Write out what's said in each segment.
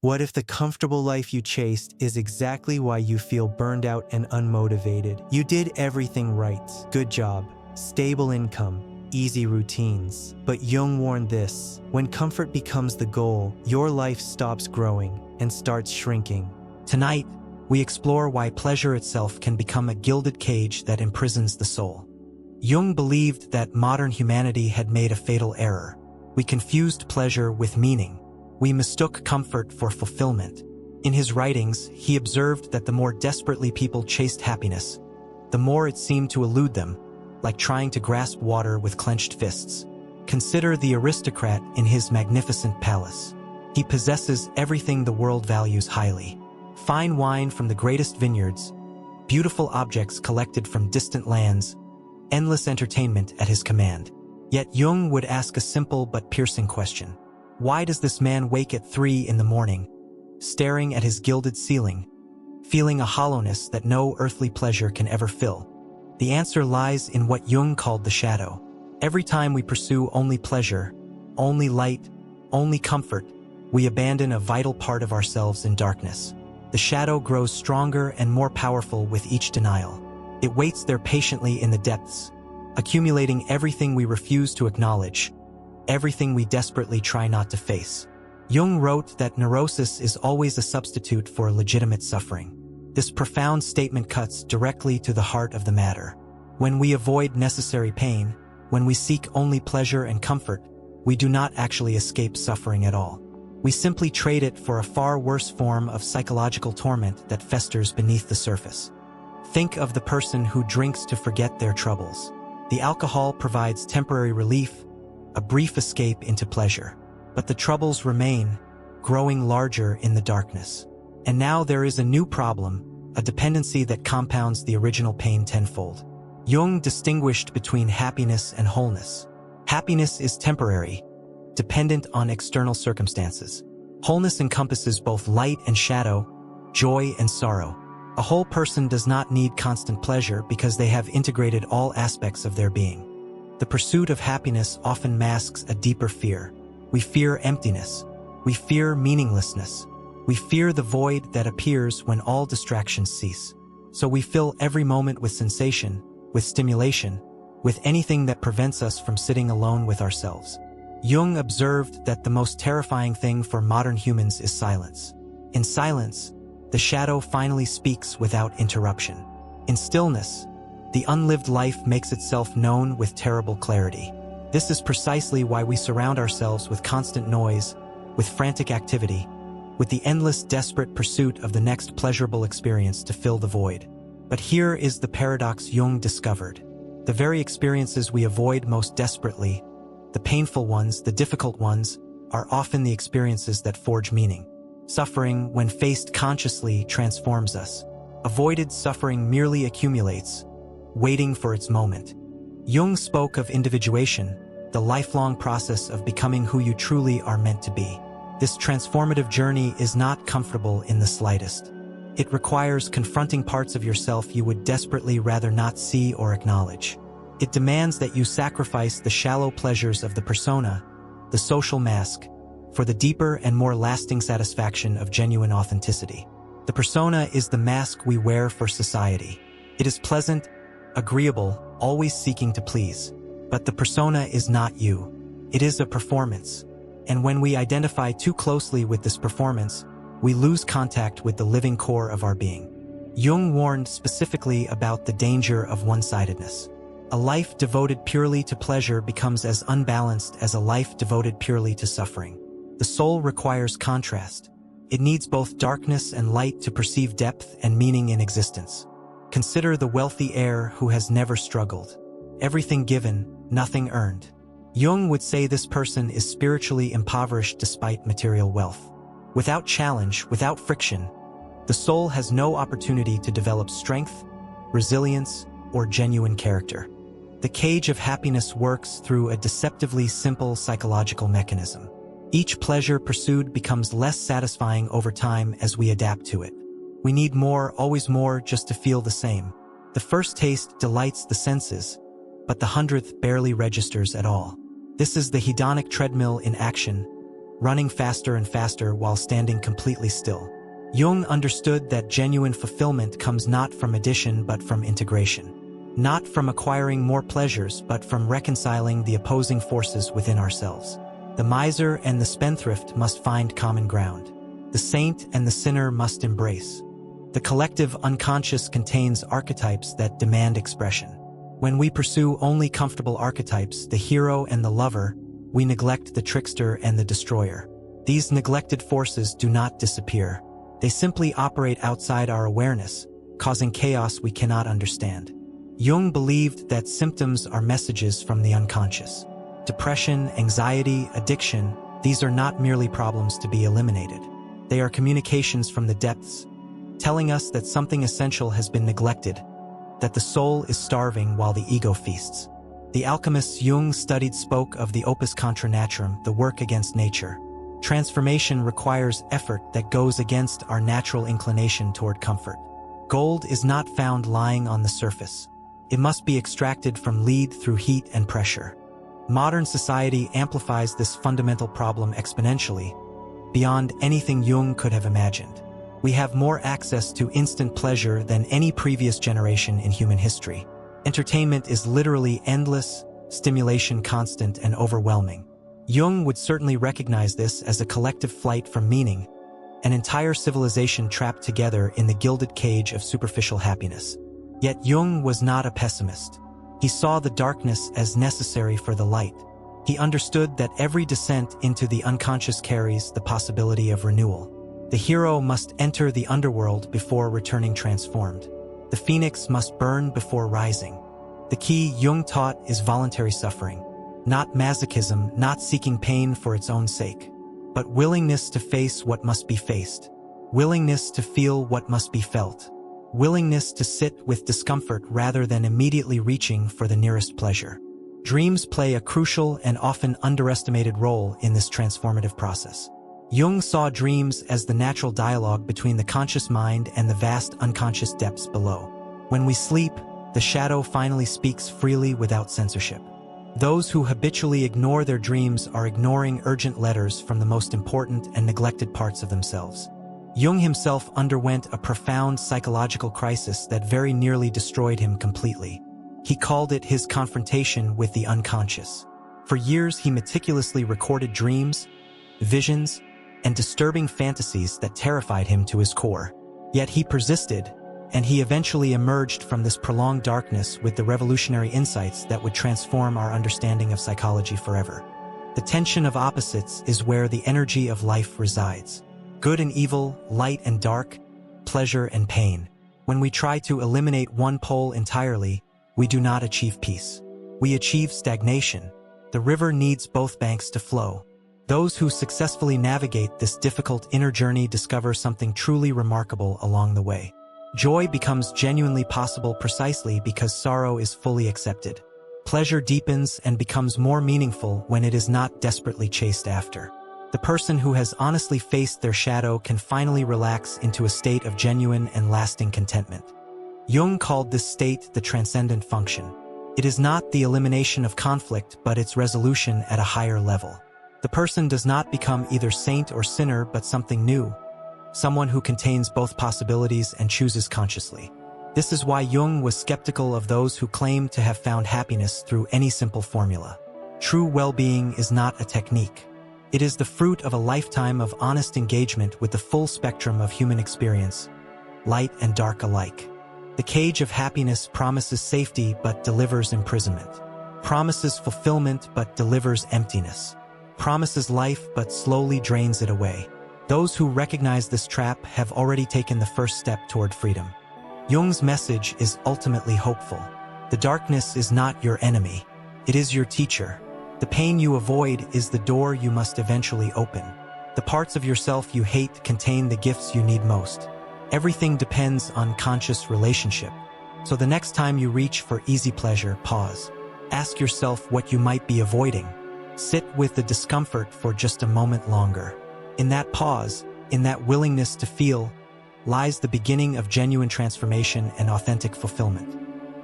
What if the comfortable life you chased is exactly why you feel burned out and unmotivated? You did everything right. Good job, stable income, easy routines. But Jung warned this: when comfort becomes the goal, your life stops growing and starts shrinking. Tonight, we explore why pleasure itself can become a gilded cage that imprisons the soul. Jung believed that modern humanity had made a fatal error. We confused pleasure with meaning. We mistook comfort for fulfillment. In his writings, he observed that the more desperately people chased happiness, the more it seemed to elude them, like trying to grasp water with clenched fists. Consider the aristocrat in his magnificent palace. He possesses everything the world values highly: fine wine from the greatest vineyards, beautiful objects collected from distant lands, endless entertainment at his command. Yet Jung would ask a simple but piercing question. Why does this man wake at 3 in the morning, staring at his gilded ceiling, feeling a hollowness that no earthly pleasure can ever fill? The answer lies in what Jung called the shadow. Every time we pursue only pleasure, only light, only comfort, we abandon a vital part of ourselves in darkness. The shadow grows stronger and more powerful with each denial. It waits there patiently in the depths, accumulating everything we refuse to acknowledge, everything we desperately try not to face. Jung wrote that neurosis is always a substitute for legitimate suffering. This profound statement cuts directly to the heart of the matter. When we avoid necessary pain, when we seek only pleasure and comfort, we do not actually escape suffering at all. We simply trade it for a far worse form of psychological torment that festers beneath the surface. Think of the person who drinks to forget their troubles. The alcohol provides temporary relief, a brief escape into pleasure. But the troubles remain, growing larger in the darkness. And now there is a new problem, a dependency that compounds the original pain tenfold. Jung distinguished between happiness and wholeness. Happiness is temporary, dependent on external circumstances. Wholeness encompasses both light and shadow, joy and sorrow. A whole person does not need constant pleasure because they have integrated all aspects of their being. The pursuit of happiness often masks a deeper fear. We fear emptiness. We fear meaninglessness. We fear the void that appears when all distractions cease. So we fill every moment with sensation, with stimulation, with anything that prevents us from sitting alone with ourselves. Jung observed that the most terrifying thing for modern humans is silence. In silence, the shadow finally speaks without interruption. In stillness, the unlived life makes itself known with terrible clarity. This is precisely why we surround ourselves with constant noise, with frantic activity, with the endless, desperate pursuit of the next pleasurable experience to fill the void. But here is the paradox Jung discovered. The very experiences we avoid most desperately, the painful ones, the difficult ones, are often the experiences that forge meaning. Suffering, when faced consciously, transforms us. Avoided suffering merely accumulates, waiting for its moment. Jung spoke of individuation, the lifelong process of becoming who you truly are meant to be. This transformative journey is not comfortable in the slightest. It requires confronting parts of yourself you would desperately rather not see or acknowledge. It demands that you sacrifice the shallow pleasures of the persona, the social mask, for the deeper and more lasting satisfaction of genuine authenticity. The persona is the mask we wear for society. It is pleasant, agreeable, always seeking to please. But the persona is not you. It is a performance. And when we identify too closely with this performance, we lose contact with the living core of our being. Jung warned specifically about the danger of one-sidedness. A life devoted purely to pleasure becomes as unbalanced as a life devoted purely to suffering. The soul requires contrast. It needs both darkness and light to perceive depth and meaning in existence. Consider the wealthy heir who has never struggled. Everything given, nothing earned. Jung would say this person is spiritually impoverished despite material wealth. Without challenge, without friction, the soul has no opportunity to develop strength, resilience, or genuine character. The cage of happiness works through a deceptively simple psychological mechanism. Each pleasure pursued becomes less satisfying over time as we adapt to it. We need more, always more, just to feel the same. The first taste delights the senses, but the 100th barely registers at all. This is the hedonic treadmill in action, running faster and faster while standing completely still. Jung understood that genuine fulfillment comes not from addition but from integration. Not from acquiring more pleasures but from reconciling the opposing forces within ourselves. The miser and the spendthrift must find common ground. The saint and the sinner must embrace. The collective unconscious contains archetypes that demand expression. When we pursue only comfortable archetypes, the hero and the lover, we neglect the trickster and the destroyer. These neglected forces do not disappear. They simply operate outside our awareness, causing chaos we cannot understand. Jung believed that symptoms are messages from the unconscious. Depression, anxiety, addiction, these are not merely problems to be eliminated. They are communications from the depths, telling us that something essential has been neglected, that the soul is starving while the ego feasts. The alchemists Jung studied spoke of the opus contra naturam, the work against nature. Transformation requires effort that goes against our natural inclination toward comfort. Gold is not found lying on the surface. It must be extracted from lead through heat and pressure. Modern society amplifies this fundamental problem exponentially, beyond anything Jung could have imagined. We have more access to instant pleasure than any previous generation in human history. Entertainment is literally endless, stimulation constant and overwhelming. Jung would certainly recognize this as a collective flight from meaning, an entire civilization trapped together in the gilded cage of superficial happiness. Yet Jung was not a pessimist. He saw the darkness as necessary for the light. He understood that every descent into the unconscious carries the possibility of renewal. The hero must enter the underworld before returning transformed. The phoenix must burn before rising. The key, Jung taught, is voluntary suffering. Not masochism, not seeking pain for its own sake, but willingness to face what must be faced. Willingness to feel what must be felt. Willingness to sit with discomfort rather than immediately reaching for the nearest pleasure. Dreams play a crucial and often underestimated role in this transformative process. Jung saw dreams as the natural dialogue between the conscious mind and the vast unconscious depths below. When we sleep, the shadow finally speaks freely without censorship. Those who habitually ignore their dreams are ignoring urgent letters from the most important and neglected parts of themselves. Jung himself underwent a profound psychological crisis that very nearly destroyed him completely. He called it his confrontation with the unconscious. For years, he meticulously recorded dreams, visions, and disturbing fantasies that terrified him to his core. Yet he persisted, and he eventually emerged from this prolonged darkness with the revolutionary insights that would transform our understanding of psychology forever. The tension of opposites is where the energy of life resides. Good and evil, light and dark, pleasure and pain. When we try to eliminate one pole entirely, we do not achieve peace. We achieve stagnation. The river needs both banks to flow. Those who successfully navigate this difficult inner journey discover something truly remarkable along the way. Joy becomes genuinely possible precisely because sorrow is fully accepted. Pleasure deepens and becomes more meaningful when it is not desperately chased after. The person who has honestly faced their shadow can finally relax into a state of genuine and lasting contentment. Jung called this state the transcendent function. It is not the elimination of conflict, but its resolution at a higher level. The person does not become either saint or sinner, but something new, someone who contains both possibilities and chooses consciously. This is why Jung was skeptical of those who claim to have found happiness through any simple formula. True well-being is not a technique. It is the fruit of a lifetime of honest engagement with the full spectrum of human experience, light and dark alike. The cage of happiness promises safety but delivers imprisonment. Promises fulfillment but delivers emptiness. Promises life but slowly drains it away. Those who recognize this trap have already taken the first step toward freedom. Jung's message is ultimately hopeful. The darkness is not your enemy. It is your teacher. The pain you avoid is the door you must eventually open. The parts of yourself you hate contain the gifts you need most. Everything depends on conscious relationship. So the next time you reach for easy pleasure, pause. Ask yourself what you might be avoiding. Sit with the discomfort for just a moment longer. In that pause, in that willingness to feel, lies the beginning of genuine transformation and authentic fulfillment.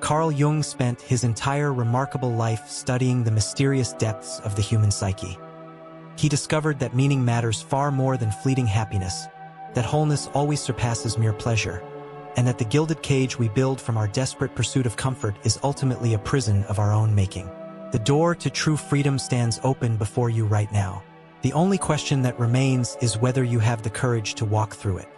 Carl Jung spent his entire remarkable life studying the mysterious depths of the human psyche. He discovered that meaning matters far more than fleeting happiness, that wholeness always surpasses mere pleasure, and that the gilded cage we build from our desperate pursuit of comfort is ultimately a prison of our own making. The door to true freedom stands open before you right now. The only question that remains is whether you have the courage to walk through it.